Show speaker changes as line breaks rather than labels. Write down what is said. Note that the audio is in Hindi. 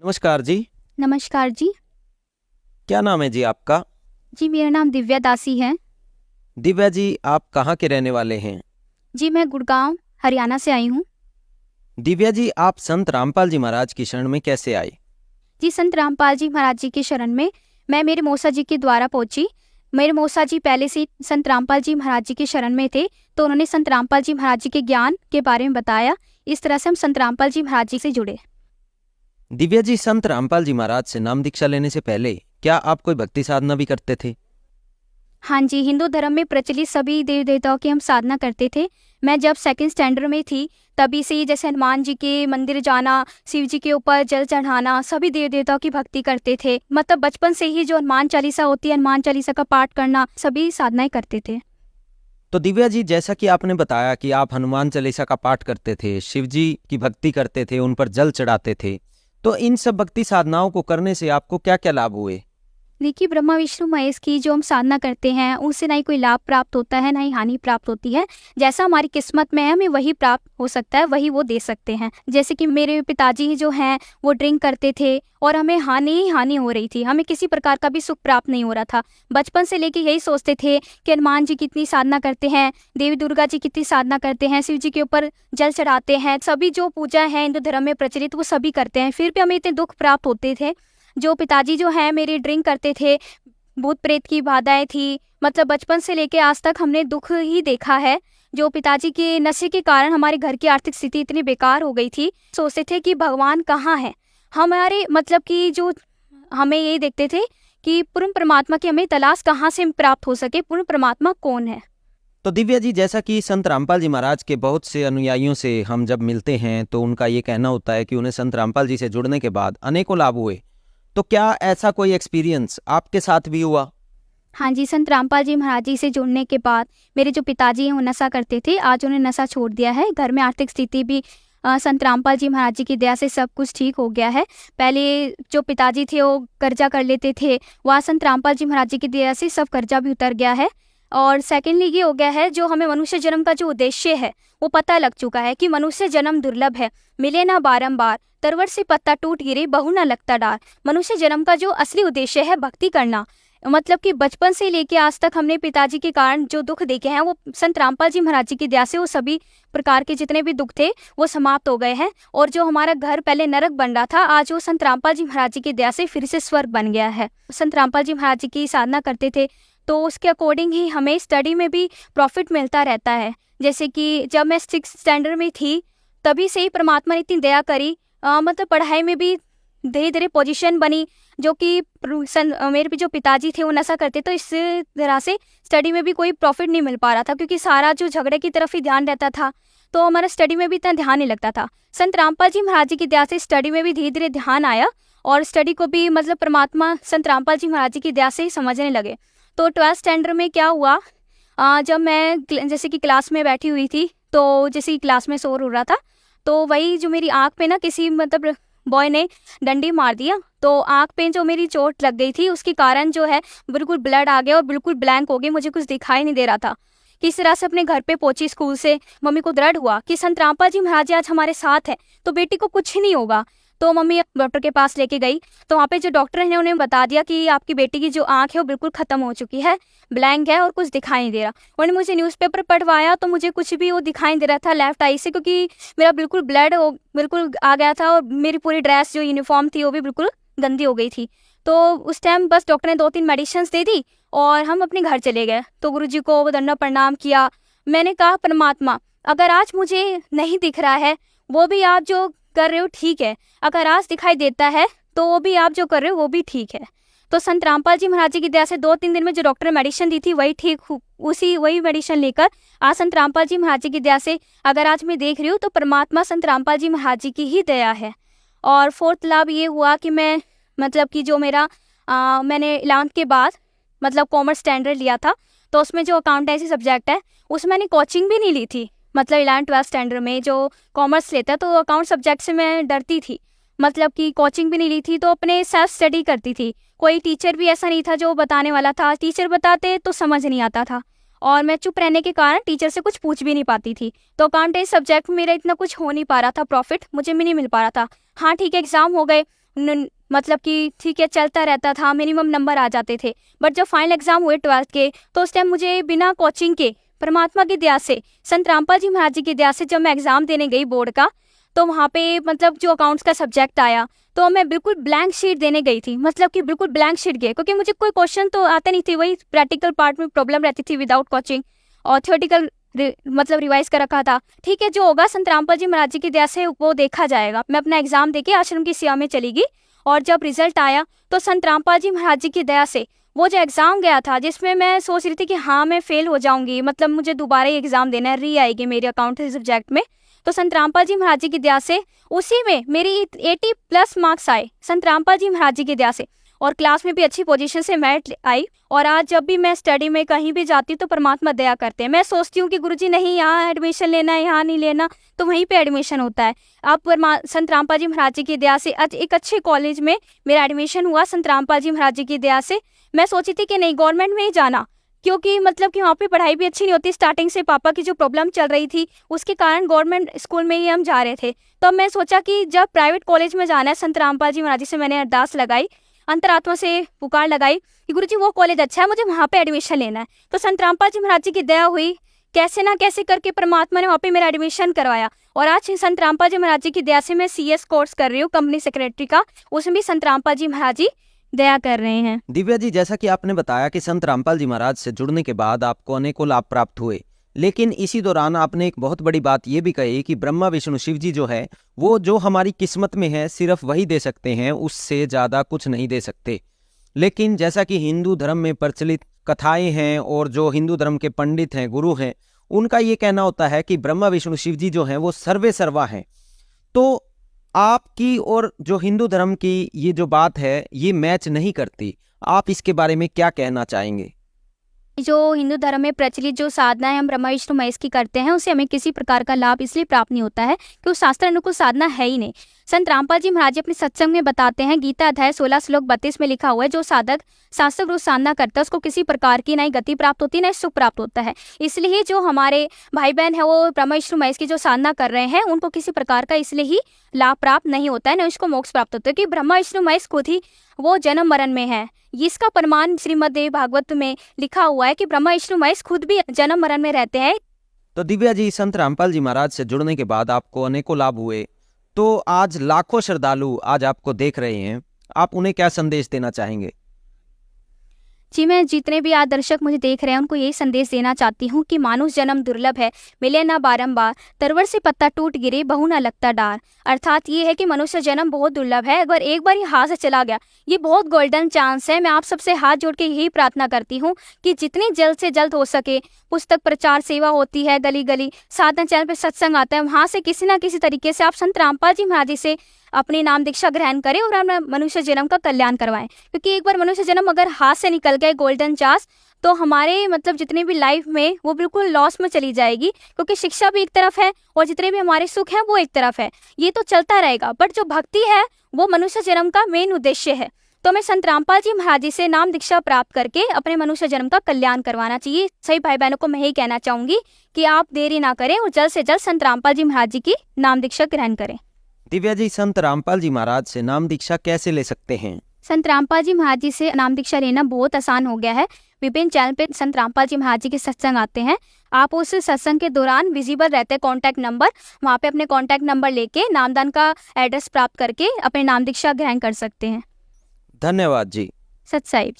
नमस्कार जी।
नमस्कार जी।
क्या नाम है जी आपका?
जी, मेरा नाम दिव्या दासी है।
दिव्या जी, आप कहाँ के रहने वाले हैं?
जी, मैं गुड़गांव, हरियाणा से आई हूँ।
दिव्या जी, आप संत रामपाल जी महाराज की शरण में कैसे आए?
जी, संत रामपाल जी महाराज जी की शरण में मैं मेरे मौसा जी के द्वारा पहुंची। मेरे मौसा जी पहले से संत रामपाल जी महाराज जी की शरण में थे, तो उन्होंने संत रामपाल जी महाराज जी के ज्ञान के बारे में बताया। इस तरह से हम संत रामपाल जी महाराज जी से जुड़े।
दिव्या जी, संत रामपाल जी महाराज से नाम दीक्षा लेने से पहले क्या आप कोई भक्ति साधना भी करते थे?
हाँ जी, हिंदू धर्म में प्रचलित सभी देवी देवताओं की हम साधना करते थे। मैं जब सेकंड स्टैंडर्ड में थी तभी से ही जैसे हनुमान जी के मंदिर जाना, शिव जी के ऊपर जल चढ़ाना, सभी देवी देवताओं की भक्ति करते थे। मतलब बचपन से ही जो हनुमान चालीसा होती है, हनुमान चालीसा का पाठ करना, सभी साधनाएं करते थे।
तो दिव्या जी, जैसा कि आपने बताया कि आप हनुमान चालीसा का पाठ करते थे, शिव जी की भक्ति करते थे, उन पर जल चढ़ाते थे, तो इन सब भक्ति साधनाओं को करने से आपको क्या क्या लाभ हुए?
देखिए, ब्रह्मा विष्णु महेश की जो हम साधना करते हैं उससे ना ही कोई लाभ प्राप्त होता है, ना ही हानि प्राप्त होती है। जैसा हमारी किस्मत में है हमें वही प्राप्त हो सकता है, वही वो दे सकते हैं। जैसे कि मेरे पिताजी जो हैं वो ड्रिंक करते थे और हमें हानि ही हानि हो रही थी, हमें किसी प्रकार का भी सुख प्राप्त नहीं हो रहा था। बचपन से लेके यही सोचते थे कि हनुमान जी कितनी साधना करते हैं, देवी दुर्गा जी कितनी साधना करते हैं, शिव जी के ऊपर जल चढ़ाते हैं, सभी जो पूजा है हिंदू धर्म में प्रचलित वो सभी करते हैं, फिर भी हमें इतने दुख प्राप्त होते थे। जो पिताजी जो हैं मेरे ड्रिंक करते थे, भूत प्रेत की बाधाएं थी, मतलब बचपन से लेके आज तक हमने दुख ही देखा है। जो पिताजी के नशे के कारण हमारे घर की आर्थिक स्थिति इतनी बेकार हो गई थी, सोचते थे कि भगवान कहाँ है हमारे, मतलब कि जो हमें यही देखते थे कि पूर्ण परमात्मा की हमें तलाश कहाँ से प्राप्त हो सके, पूर्ण परमात्मा कौन है।
तो दिव्या जी, जैसा कि संत रामपाल जी महाराज के बहुत से अनुयायियों से हम जब मिलते हैं तो उनका ये कहना होता है कि उन्हें संत रामपाल जी से जुड़ने के बाद अनेकों लाभ हुए, तो क्या ऐसा कोई एक्सपीरियंस आपके साथ भी हुआ?
हाँ जी, संत रामपाल जी महाराज जी से जुड़ने के बाद मेरे जो पिताजी हैं वो नशा करते थे, आज उन्हें नशा छोड़ दिया है। घर में आर्थिक स्थिति भी संत रामपाल जी महाराज जी की दया से सब कुछ ठीक हो गया है। पहले जो पिताजी थे वो कर्जा कर लेते थे, वह संत रामपाल जी महाराज जी की दया से सब कर्जा भी उतर गया है। और सेकेंडली ये हो गया है, जो हमें मनुष्य जन्म का जो उद्देश्य है वो पता लग चुका है कि मनुष्य जन्म दुर्लभ है, मिले ना बारंबार, तरवर से पत्ता टूट गिरे बहु ना लगता डार। मनुष्य जन्म का जो असली उद्देश्य है भक्ति करना। मतलब कि बचपन से लेके आज तक हमने पिताजी के कारण जो दुख देखे हैं वो संत रामपाल जी महाराज जी की दया से वो सभी प्रकार के जितने भी दुख थे वो समाप्त हो गए हैं। और जो हमारा घर पहले नरक बन रहा था, आज वो संत रामपाल जी महाराज जी की दया से फिर से स्वर्ग बन गया है। संत रामपाल जी महाराज जी की साधना करते थे तो उसके अकॉर्डिंग ही हमें स्टडी में भी प्रॉफिट मिलता रहता है। जैसे कि जब मैं 6th स्टैंडर्ड में थी तभी से ही परमात्मा ने इतनी दया करी, मतलब पढ़ाई में भी धीरे धीरे पोजीशन बनी। जो कि मेरे भी जो पिताजी थे वो नशा करते, तो इस तरह से स्टडी में भी कोई प्रॉफिट नहीं मिल पा रहा था, क्योंकि सारा जो झगड़े की तरफ ही ध्यान रहता था, तो हमारा स्टडी में भी इतना ध्यान नहीं लगता था। संत रामपाल जी महाराज जी की दया से स्टडी में भी धीरे धीरे ध्यान आया और स्टडी को भी मतलब परमात्मा संत रामपाल जी महाराज जी की दया से ही समझने लगे। तो 12th स्टैंडर्ड में क्या हुआ, जब मैं जैसे कि क्लास में बैठी हुई थी तो जैसे कि क्लास में शोर हो रहा था, तो वही जो मेरी आँख पे ना किसी मतलब बॉय ने डंडी मार दिया, तो आँख पे जो मेरी चोट लग गई थी उसके कारण जो है बिल्कुल ब्लड आ गया और बिल्कुल ब्लैंक हो गई, मुझे कुछ दिखाई नहीं दे रहा था। किस तरह से अपने घर पे पहुंची स्कूल से, मम्मी को दृढ़ हुआ कि संत रामपाल जी महाराज जी आज हमारे साथ है तो बेटी को कुछ ही नहीं होगा। तो मम्मी डॉक्टर के पास लेके गई, तो वहाँ पे जो डॉक्टर है उन्हें बता दिया कि आपकी बेटी की जो आँख है वो बिल्कुल खत्म हो चुकी है, ब्लैंक है और कुछ दिखाई नहीं दे रहा। उन्होंने मुझे न्यूज़पेपर पढ़वाया तो मुझे कुछ भी वो दिखाई नहीं दे रहा था लेफ्ट आई से, क्योंकि मेरा बिल्कुल ब्लड बिल्कुल आ गया था और मेरी पूरी ड्रेस जो यूनिफॉर्म थी वो भी बिल्कुल गंदी हो गई थी। तो उस टाइम बस डॉक्टर ने 2-3 मेडिसिन दे दी और हम अपने घर चले गए। तो गुरुजी को दंडवत प्रणाम किया। मैंने कहा, परमात्मा अगर आज मुझे नहीं दिख रहा है वो भी आप जो कर रहे हो ठीक है, अगर आज दिखाई देता है तो वो भी आप जो कर रहे हो वो भी ठीक है। तो संत रामपाल जी महाराज जी की दया से 2-3 दिन में जो डॉक्टर ने मेडिसिन दी थी वही ठीक, वही मेडिसिन लेकर आज संत रामपाल जी महाराज जी की दया से अगर आज मैं देख रही हूँ तो परमात्मा संत रामपाल जी महाराज जी की ही दया है। और 4th लाभ ये हुआ कि मैं मतलब कि जो मेरा मैंने 11th के बाद मतलब कॉमर्स स्टैंडर्ड लिया था, तो उसमें जो अकाउंटेंसी सब्जेक्ट है उसमें मैंने कोचिंग भी नहीं ली थी। मतलब 11th-12th स्टैंडर्ड में जो कॉमर्स लेता है तो अकाउंट सब्जेक्ट से मैं डरती थी, मतलब कि कोचिंग भी नहीं ली थी, तो अपने सेल्फ स्टडी करती थी। कोई टीचर भी ऐसा नहीं था जो बताने वाला था, टीचर बताते तो समझ नहीं आता था और मैं चुप रहने के कारण टीचर से कुछ पूछ भी नहीं पाती थी। तो अकाउंटेंसी सब्जेक्ट में मेरा इतना कुछ हो नहीं पा रहा था, प्रॉफिट मुझे भी नहीं मिल पा रहा था। हाँ ठीक है, एग्ज़ाम हो गए, मतलब कि ठीक है चलता रहता था, मिनिमम नंबर आ जाते थे। बट जब फाइनल एग्जाम हुए 12th के, तो उस टाइम मुझे बिना कोचिंग के, परमात्मा की दया से, संत रामपाल जी महाराज जी की दया से, जब मैं एग्जाम देने गई बोर्ड का, तो वहाँ पे मतलब जो अकाउंट्स का सब्जेक्ट आया, तो मैं बिल्कुल ब्लैंक शीट देने गई थी, मतलब कि बिल्कुल ब्लैंक शीट गए, क्योंकि मुझे कोई क्वेश्चन तो आता नहीं थी, वही प्रैक्टिकल पार्ट में प्रॉब्लम रहती थी विदाउट कोचिंग, और थियोरेटिकल मतलब रिवाइज कर रखा था। ठीक है, जो होगा संत रामपाल जी महाराज जी की दया से वो देखा जाएगा। मैं अपना एग्जाम देके आश्रम की सेवा में चली गई, और जब रिजल्ट आया तो संत रामपाल जी महाराज जी की दया से वो जो एग्जाम गया था, जिसमें मैं सोच रही थी कि हाँ मैं फेल हो जाऊंगी, मतलब मुझे दोबारा ही एग्जाम देना है, री आएगी मेरी अकाउंट सब्जेक्ट में, तो संत रामपाल जी महाराज जी की दया से उसी में मेरी 80+ मार्क्स आए, संत रामपाल जी महाराज जी की दया से, और क्लास में भी अच्छी पोजीशन से मेरिट आई। और आज जब भी मैं स्टडी में कहीं भी जाती हूँ तो परमात्मा दया करते हैं। मैं सोचती हूँ कि गुरुजी नहीं यहाँ एडमिशन लेना है, यहाँ नहीं लेना, तो वहीं पे एडमिशन होता है। अब संत रामपाल जी महाराज जी की दया से आज एक अच्छे कॉलेज में मेरा एडमिशन हुआ, संत रामपाल जी महाराज जी की दया से। मैं सोची थी कि नहीं गवर्नमेंट में ही जाना, क्योंकि मतलब कि वहाँ पे पढ़ाई भी अच्छी नहीं होती, स्टार्टिंग से पापा की जो प्रॉब्लम चल रही थी उसके कारण गवर्नमेंट स्कूल में ही हम जा रहे थे। तो मैं सोचा कि जब प्राइवेट कॉलेज में जाना है, संत रामपाल जी महाराज जी से मैंने अरदास लगाई, अंतरात्मा से पुकार लगाई कि गुरुजी वो कॉलेज अच्छा है, मुझे वहाँ पे एडमिशन लेना है। तो संत रामपाल जी महाराज जी की दया हुई, कैसे ना कैसे करके परमात्मा ने वहाँ पे मेरा एडमिशन करवाया, और आज संत रामपाल जी महाराज जी की दया से मैं CS कोर्स कर रही हूँ कंपनी सेक्रेटरी का, उसमें भी संत रामपाल जी महाराज जी दया कर रहे हैं।
दिव्या जी, जैसा कि आपने बताया कि संत रामपाल जी महाराज से जुड़ने के बाद आपको अनेकों लाभ प्राप्त हुए, लेकिन इसी दौरान आपने एक बहुत बड़ी बात ये भी कही कि ब्रह्मा विष्णु शिव जी जो है वो जो हमारी किस्मत में है सिर्फ वही दे सकते हैं, उससे ज़्यादा कुछ नहीं दे सकते। लेकिन जैसा कि हिंदू धर्म में प्रचलित कथाएं हैं और जो हिंदू धर्म के पंडित हैं, गुरु हैं, उनका ये कहना होता है कि ब्रह्मा विष्णु शिव जी जो हैं वो सर्वे सर्वा हैं। तो आपकी और जो हिंदू धर्म की ये जो बात है ये मैच नहीं करती, आप इसके बारे में क्या कहना चाहेंगे?
जो हिंदू धर्म में प्रचलित जो साधनाएं हम ब्रह्मा विष्णु महेश की करते हैं, उससे हमें किसी प्रकार का लाभ इसलिए प्राप्त नहीं होता है कि वो शास्त्र अनुकूल साधना है ही नहीं। संत रामपाल जी महाराज जी अपने सत्संग में बताते हैं, गीता अध्याय 16 श्लोक 32 में लिखा हुआ है, जो साधक शास्त्र गुरु साधना करता है उसको किसी प्रकार की ना ही गति प्राप्त होती है ना ही सुख प्राप्त होता है। इसलिए जो हमारे भाई बहन है वो ब्रह्मा विष्णु महेश की जो साधना कर रहे हैं उनको किसी प्रकार का इसलिए ही लाभ प्राप्त नहीं होता है, न उसको मोक्ष प्राप्त होता है, कि ब्रह्मा विष्णु महेश खुद ही वो जन्म मरण में है। इसका प्रमाण श्रीमद् देवी भागवत में लिखा हुआ है कि ब्रह्मा विष्णु महेश खुद भी जन्म मरण में रहते हैं।
तो दिव्या जी, संत रामपाल जी महाराज से जुड़ने के बाद आपको अनेकों लाभ हुए, तो आज लाखों श्रद्धालु आज आपको देख रहे हैं, आप उन्हें क्या संदेश देना चाहेंगे?
जी, मैं जितने भी आज दर्शक मुझे देख रहे हैं उनको यही संदेश देना चाहती हूँ कि मानुष जन्म दुर्लभ है, मिले ना बारंबार, तरवर से पत्ता टूट गिरे बहु ना लगता डार। अर्थात ये है कि मनुष्य जन्म बहुत दुर्लभ है, अगर एक बार ये हाथ से चला गया ये बहुत गोल्डन चांस है। मैं आप सबसे हाथ जोड़ के यही प्रार्थना करती हूँ कि जितनी जल्द से जल्द हो सके, पुस्तक प्रचार सेवा होती है, गली गली साधना चैनल पे सत्संग आता है, वहाँ से किसी ना किसी तरीके से आप संत रामपाल जी महाराज जी से अपनी नाम दीक्षा ग्रहण करें और अपना मनुष्य जन्म का कल्याण करवाएं। क्योंकि एक बार मनुष्य जन्म अगर हाथ से निकल गए गोल्डन चांस, तो हमारे मतलब जितने भी लाइफ में वो बिल्कुल लॉस में चली जाएगी, क्योंकि शिक्षा भी एक तरफ है और जितने भी हमारे सुख हैं वो एक तरफ है। ये तो चलता रहेगा, बट जो भक्ति है वो मनुष्य जन्म का मेन उद्देश्य है। तो मैं संत रामपाल जी महाराज जी से नाम दीक्षा प्राप्त करके अपने मनुष्य जन्म का कल्याण करवाना चाहिए। सभी भाई बहनों को मैं यही कहना चाहूंगी कि आप देरी ना करें और जल्द से जल्द संत रामपाल जी महाराज जी की नाम दीक्षा ग्रहण करें।
दिव्या जी, संत रामपाल जी महाराज से नाम दीक्षा कैसे ले सकते हैं?
संत रामपाल जी महाराज जी से नाम दीक्षा लेना बहुत आसान हो गया है। विभिन्न चैनल पे संत रामपाल जी महाराज जी के सत्संग आते हैं, आप उस सत्संग के दौरान विजिबल रहते हैं कॉन्टैक्ट नंबर, वहाँ पे अपने कॉन्टैक्ट नंबर लेके नामदान का एड्रेस प्राप्त करके अपने नाम दीक्षा ग्रहण कर सकते हैं।
धन्यवाद जी।
सत साहिब।